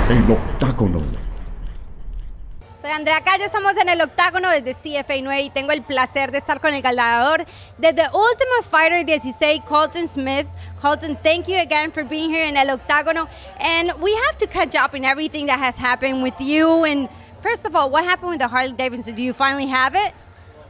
El octágono. Soy Andrea, acá ya estamos en el octágono desde CFA 9 y tengo el placer de estar con el ganador de The Ultimate Fighter 16, Colton Smith. Colton, thank you again for being here in el octágono. And we have to catch up in everything that has happened with you. And first of all, what happened with the Harley Davidson? Do you finally have it?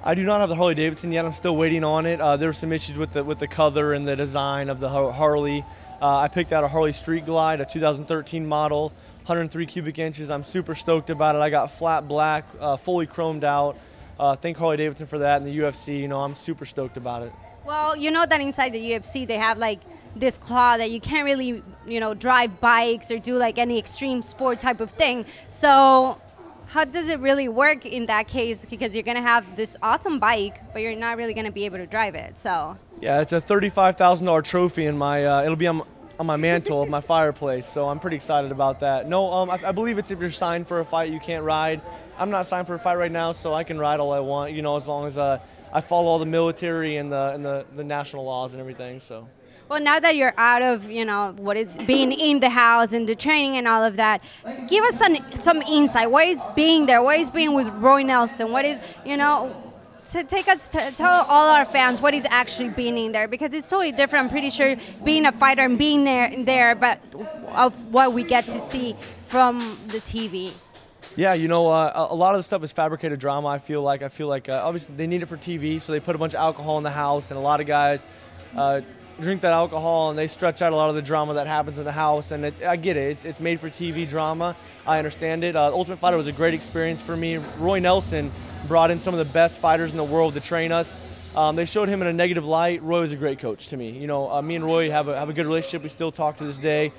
I do not have the Harley Davidson yet. I'm still waiting on it. There were some issues with the color and the design of the Harley. I picked out a Harley Street Glide, a 2013 model, 103 cubic inches. I'm super stoked about it. I got flat black, fully chromed out. Thank Harley Davidson for that, and the UFC. You know, I'm super stoked about it. Well, you know that inside the UFC they have like this claw that you can't really, you know, drive bikes or do like any extreme sport type of thing. So how does it really work in that case? Because you're going to have this awesome bike, but you're not really going to be able to drive it. So yeah, it's a $35,000 trophy in my. It'll be on my mantle of my fireplace. So I'm pretty excited about that. No, I believe it's if you're signed for a fight, you can't ride. I'm not signed for a fight right now, so I can ride all I want. You know, as long as I follow all the military and the national laws and everything. So. Well, now that you're out of, you know, what it's being in the house and the training and all of that, give us some insight. What is being there? What is being with Roy Nelson? What is, you know, to tell all our fans what is actually being in there, because it's totally different. I'm pretty sure being a fighter and being there, but of what we get to see from the TV. Yeah, you know, a lot of the stuff is fabricated drama. I feel like obviously they need it for TV, so they put a bunch of alcohol in the house, and a lot of guys drink that alcohol and they stretch out a lot of the drama that happens in the house. And I get it. It's made for TV drama. I understand it. Ultimate Fighter was a great experience for me. Roy Nelson brought in some of the best fighters in the world to train us. They showed him in a negative light. Roy was a great coach to me. You know, me and Roy have a good relationship. We still talk to this day.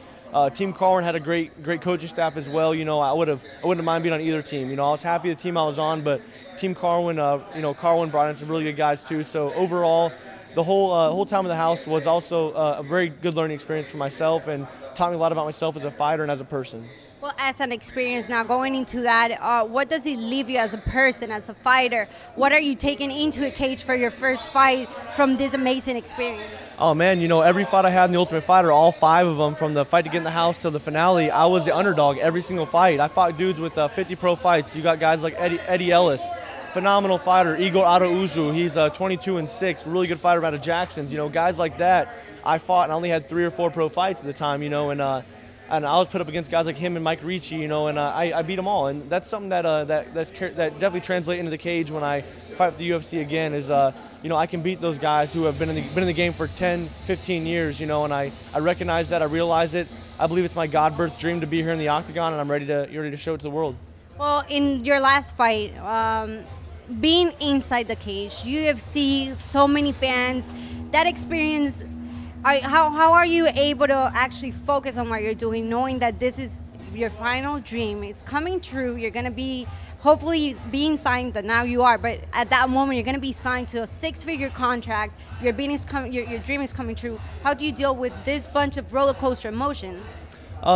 Team Colton had a great coaching staff as well. You know, I wouldn't mind being on either team. You know, I was happy the team I was on, but Team Colton, you know, Colton brought in some really good guys too. So overall, the whole time in the house was also a very good learning experience for myself and taught me a lot about myself as a fighter and as a person. Well, as an experience now going into that, what does it leave you as a person, as a fighter? What are you taking into the cage for your first fight from this amazing experience? Oh man, you know, every fight I had in the Ultimate Fighter, all 5 of them, from the fight to get in the house to the finale, I was the underdog every single fight. I fought dudes with 50 pro fights. You got guys like Eddie Ellis, phenomenal fighter. Igor Araujo, he's 22-6, really good fighter out of Jackson's. You know, guys like that I fought, and I only had 3 or 4 pro fights at the time. You know, and I was put up against guys like him and Mike Ricci. You know, and I beat them all. And that's something that that definitely translates into the cage when I fight for the UFC again. Is you know, I can beat those guys who have been in the game for 10, 15 years. You know, and I recognize that. I realize it. I believe it's my God-birth dream to be here in the octagon, and I'm ready to show it to the world. Well, in your last fight, being inside the cage, UFC, so many fans, that experience, how are you able to actually focus on what you're doing, knowing that this is your final dream, it's coming true, you're going to be hopefully being signed, that now you are, but at that moment you're going to be signed to a 6-figure contract, your dream is coming true. How do you deal with this bunch of roller coaster emotions?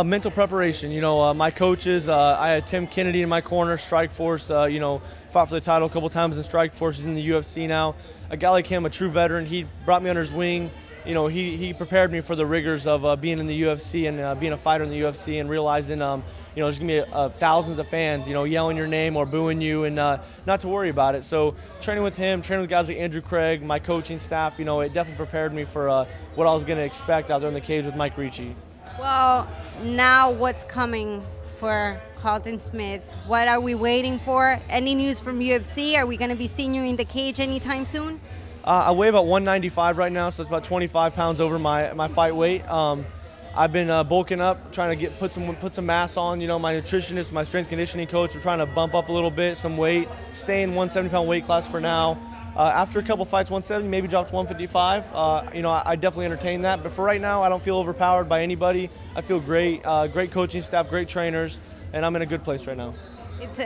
Mental preparation. You know, my coaches, I had Tim Kennedy in my corner, Strikeforce, you know, fought for the title a couple times in Strikeforce. He's in the UFC now. A guy like him, a true veteran, he brought me under his wing. You know, he prepared me for the rigors of being in the UFC and being a fighter in the UFC, and realizing, you know, there's going to be thousands of fans, you know, yelling your name or booing you, and not to worry about it. So training with him, training with guys like Andrew Craig, my coaching staff, you know, it definitely prepared me for what I was going to expect out there in the cage with Mike Ricci. Well, now what's coming for Colton Smith? What are we waiting for? Any news from UFC? Are we going to be seeing you in the cage anytime soon? I weigh about 195 right now, so it's about 25 pounds over my fight weight. I've been bulking up, trying to put some mass on. You know, my nutritionist, my strength conditioning coach, we're trying to bump up a little bit, some weight, stay in 170-pound weight class for now. After a couple fights, 170, maybe drop to 155. You know, I definitely entertain that. But for right now, I don't feel overpowered by anybody. I feel great. Great coaching staff, great trainers, and I'm in a good place right now.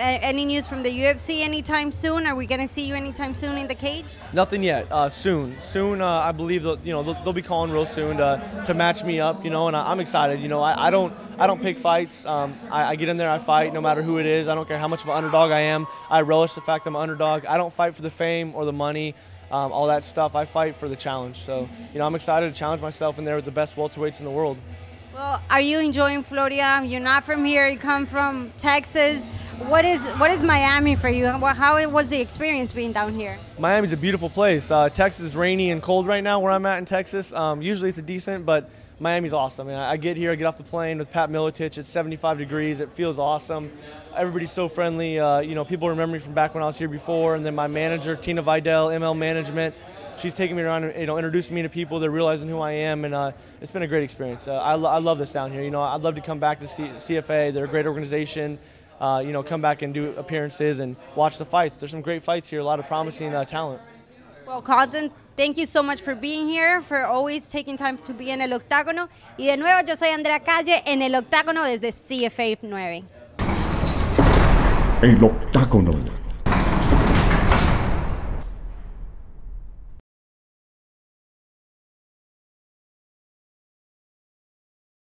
Any news from the UFC anytime soon? Are we going to see you anytime soon in the cage? Nothing yet. Soon. I believe they'll be calling real soon to match me up. You know, and I'm excited. You know, I don't pick fights. I get in there, I fight, no matter who it is. I don't care how much of an underdog I am. I relish the fact I'm an underdog. I don't fight for the fame or the money, all that stuff. I fight for the challenge. So, you know, I'm excited to challenge myself in there with the best welterweights in the world. Well, are you enjoying Florida? You're not from here. You come from Texas. What is Miami for you? How was the experience being down here? Miami's a beautiful place. Texas is rainy and cold right now where I'm at in Texas. Usually it's a decent, but Miami's awesome. I get here, I get off the plane with Pat Miletich. It's 75 degrees. It feels awesome. Everybody's so friendly. People remember me from back when I was here before. And then my manager, Tina Vidal, ML Management, she's taking me around and introducing me to people. They're realizing who I am, and it's been a great experience. I love this down here. I'd love to come back to CFA. They're a great organization. Come back and do appearances and watch the fights. There's some great fights here, a lot of promising talent. Well, Colton, thank you so much for being here, for always taking time to be en el octágono. Y de nuevo, yo soy Andrea Calle en el octágono desde CFA 9. El octágono.